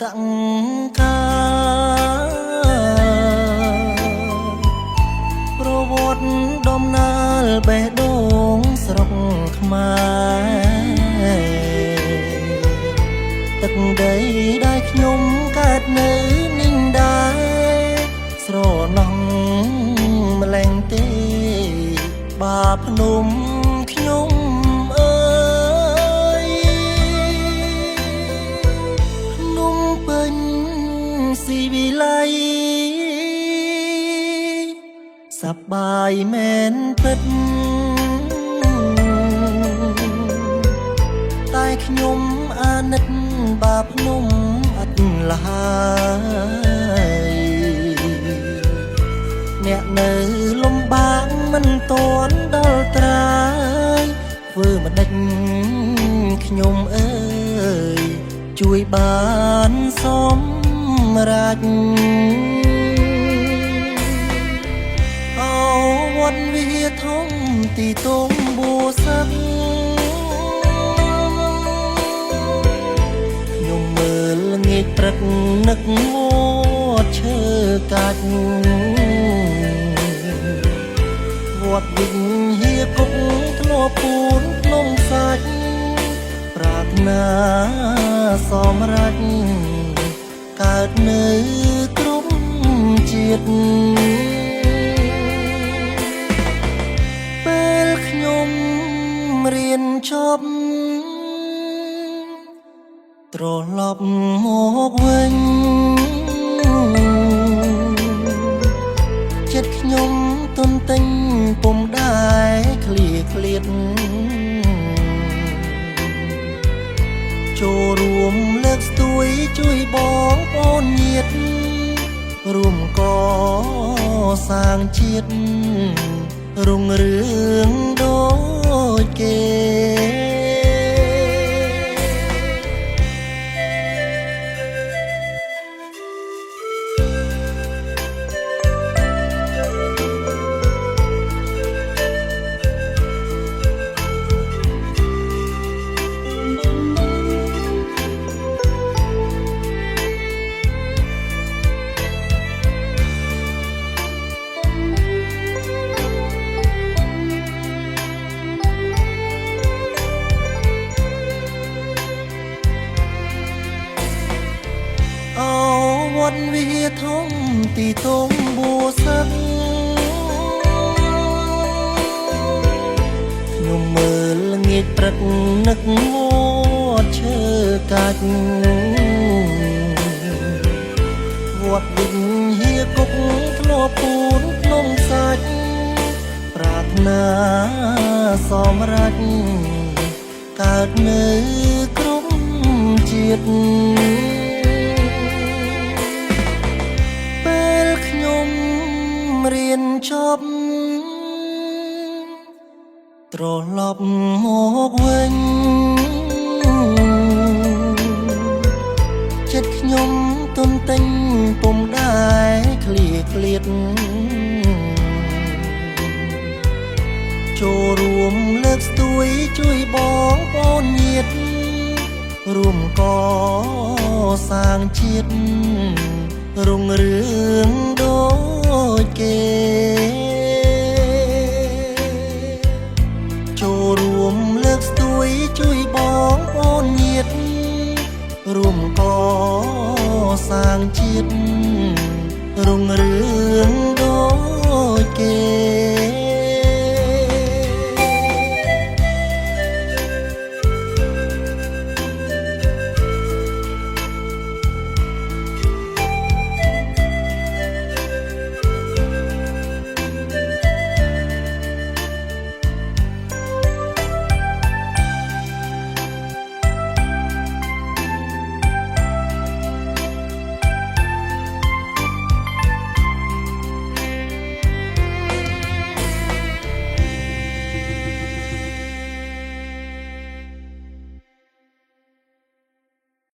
តាំងកាប្រវត្តិដំណើរបេះដូងស្រុកខ្មែរទឹកដីដែលខ្ញុំកើតនៅនឹងដែរស្រណោះម្លែងទេបាភ្នំខ្ញុំអើយភ្នំពេញស៊ីវិល័យសប្បាយមែនពិតតែខ្ញុំអាណិតបាភ្នំអត់ឡើយអ្នកនៅលំបាកមិនទាន់ដល់ត្រាយធ្វើមិនដេចខ្ញុំអើយជួយបានសម្រាប់អោវត្តវិហារធំទីទុំបួសឹកខ្ញុំមើលងាកព្រឹកនឹកវត្តឈើកាច់វត្តវិហារគុកធ្លាប់ពូនភ្នំសាច់ប្រាថ្នាសម្រេចកើតនៅគ្រប់ជាតិពេលខ្ញុំរៀនចប់ត្រឡប់មកវិញចិត្តខ្ញុំទន្ទិញពុំដែរឃ្លាឃ្លាតចូលរួមលើកស្ទួយជួយបងប្អូនញាតិរួមកសាងជាតិរុងរឿងដូចគេវត្តវិហារធំទីទុំបួសឹកខ្ញុំមើលងាកព្រឹកនឹកវត្តឈើកាច់វត្តវិហារគុកធ្លាប់ពូនភ្នំសាច់ប្រាថ្នាសម្រេចកើតនៅគ្រប់ជាតិរៀនចប់ត្រឡប់មកវិញចិត្តខ្ញុំទន្ទិញពុំដែរឃ្លាឃ្លាតចូលរួមលើកស្ទួយជួយបងប្អូនញាតិរួមកសាងជាតិរុងរឿងដូចគេចូលរួមលើកស្ទួយជួយបងប្អូនញាតិរួមកសាងជាតិរុងរឿង